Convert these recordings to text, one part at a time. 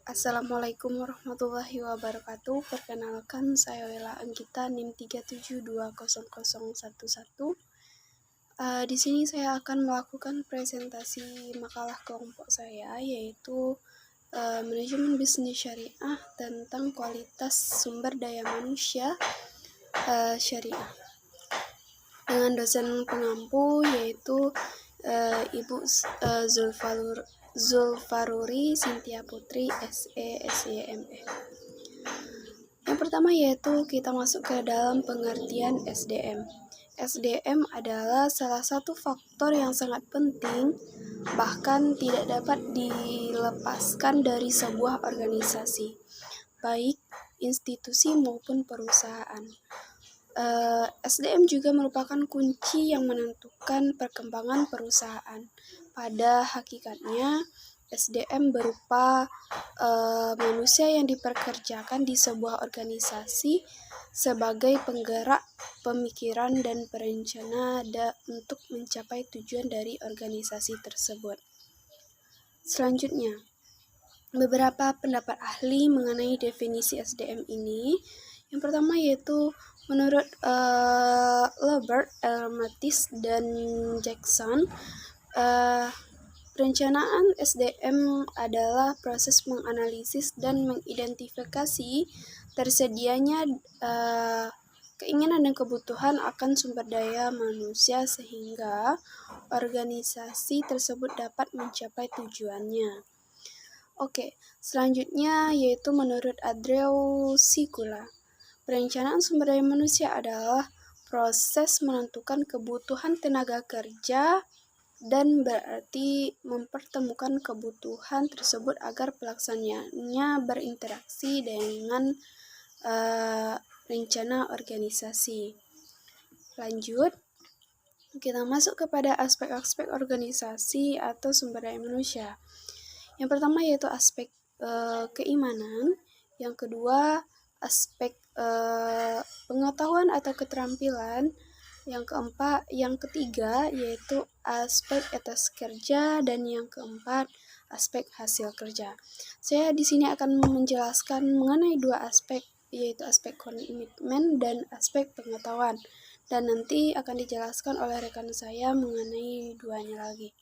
Assalamualaikum warahmatullahi wabarakatuh. Perkenalkan, saya Wela Anggita, NIM 3720011. Di sini saya akan melakukan presentasi makalah kelompok saya, yaitu Manajemen Bisnis Syariah tentang kualitas sumber daya manusia syariah. Dengan dosen pengampu yaitu Ibu Zulfaruri Sintia Putri, SE, SYME. Yang pertama yaitu kita masuk ke dalam pengertian SDM. SDM adalah salah satu faktor yang sangat penting, bahkan tidak dapat dilepaskan dari sebuah organisasi, baik institusi maupun perusahaan. SDM juga merupakan kunci yang menentukan perkembangan perusahaan. Pada hakikatnya, SDM berupa manusia yang dipekerjakan di sebuah organisasi sebagai penggerak pemikiran dan perencana untuk mencapai tujuan dari organisasi tersebut. Selanjutnya, beberapa pendapat ahli mengenai definisi SDM ini. Yang pertama yaitu menurut Lambert, Mattis, dan Jackson, perencanaan SDM adalah proses menganalisis dan mengidentifikasi tersedianya keinginan dan kebutuhan akan sumber daya manusia sehingga organisasi tersebut dapat mencapai tujuannya. Oke, selanjutnya yaitu menurut Andrew Sikula, perencanaan sumber daya manusia adalah proses menentukan kebutuhan tenaga kerja dan berarti mempertemukan kebutuhan tersebut agar pelaksanaannya berinteraksi dengan rencana organisasi. Lanjut, kita masuk kepada aspek-aspek organisasi atau sumber daya manusia. Yang pertama yaitu aspek keimanan, yang kedua aspek pengetahuan atau keterampilan, yang ketiga yaitu aspek etos kerja, dan yang keempat aspek hasil kerja. Saya di sini akan menjelaskan mengenai dua aspek, yaitu aspek komitmen dan aspek pengetahuan, dan nanti akan dijelaskan oleh rekan saya mengenai duanya lagi.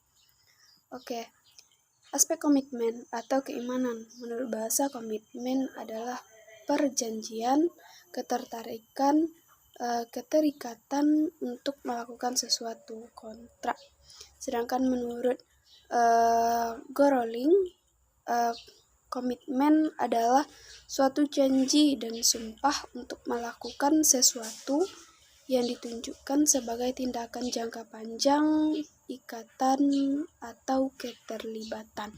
Oke. Aspek komitmen atau keimanan. Menurut bahasa, komitmen adalah perjanjian, keterikatan untuk melakukan sesuatu, kontrak. Sedangkan menurut Goroling, komitmen adalah suatu janji dan sumpah untuk melakukan sesuatu yang ditunjukkan sebagai tindakan jangka panjang, ikatan, atau keterlibatan.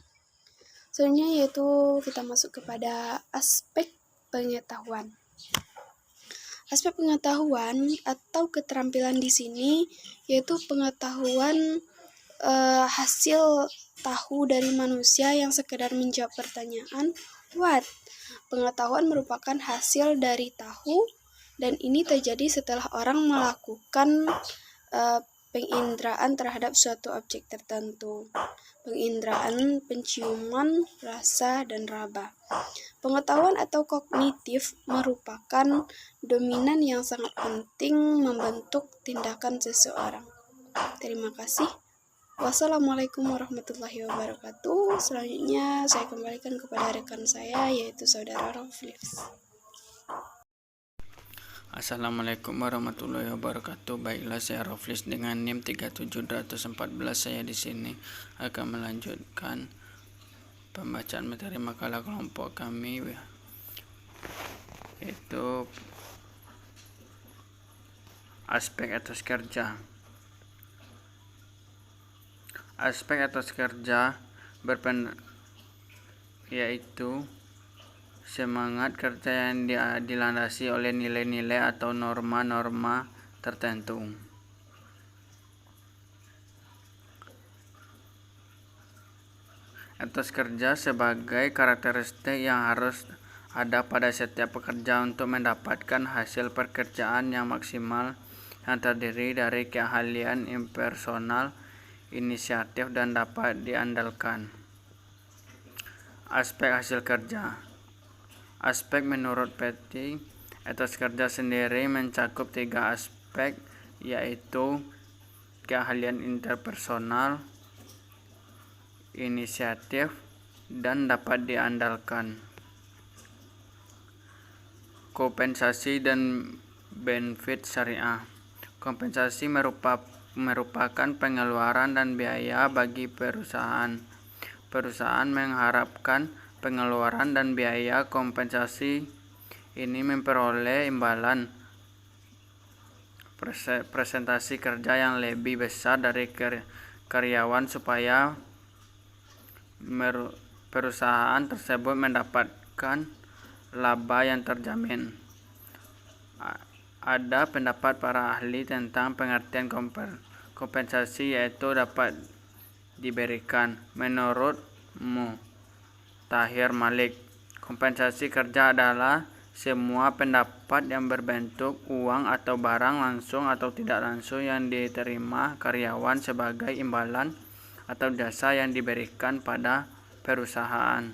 Selanjutnya yaitu kita masuk kepada aspek pengetahuan. Aspek pengetahuan atau keterampilan di sini yaitu pengetahuan hasil tahu dari manusia yang sekedar menjawab pertanyaan what. Pengetahuan merupakan hasil dari tahu, dan ini terjadi setelah orang melakukan penginderaan terhadap suatu objek tertentu. Penginderaan penciuman, rasa, dan raba. Pengetahuan atau kognitif merupakan dominan yang sangat penting membentuk tindakan seseorang. Terima kasih. Wassalamualaikum warahmatullahi wabarakatuh. Selanjutnya saya kembalikan kepada rekan saya, yaitu saudara Roflis. Assalamualaikum warahmatullahi wabarakatuh. Baiklah, saya Roflis dengan NIM 37214. Saya di sini akan melanjutkan pembacaan materi makalah kelompok kami, yaitu aspek etos kerja. Aspek etos kerja yaitu semangat kerja yang dilandasi oleh nilai-nilai atau norma-norma tertentu. Etos kerja sebagai karakteristik yang harus ada pada setiap pekerja untuk mendapatkan hasil pekerjaan yang maksimal, yang terdiri dari keahlian impersonal, inisiatif, dan dapat diandalkan. Aspek hasil kerja. Aspek menurut Petty, etos kerja sendiri mencakup 3 aspek, yaitu keahlian interpersonal, inisiatif, dan dapat diandalkan. Kompensasi dan benefit syariah. Kompensasi merupakan pengeluaran dan biaya bagi perusahaan. Perusahaan mengharapkan pengeluaran dan biaya kompensasi ini memperoleh imbalan presentasi kerja yang lebih besar dari karyawan supaya perusahaan tersebut mendapatkan laba yang terjamin. Ada pendapat para ahli tentang pengertian kompensasi, yaitu dapat diberikan. Menurut Tahir Malik, kompensasi kerja adalah semua pendapat yang berbentuk uang atau barang langsung atau tidak langsung yang diterima karyawan sebagai imbalan atau jasa yang diberikan pada perusahaan.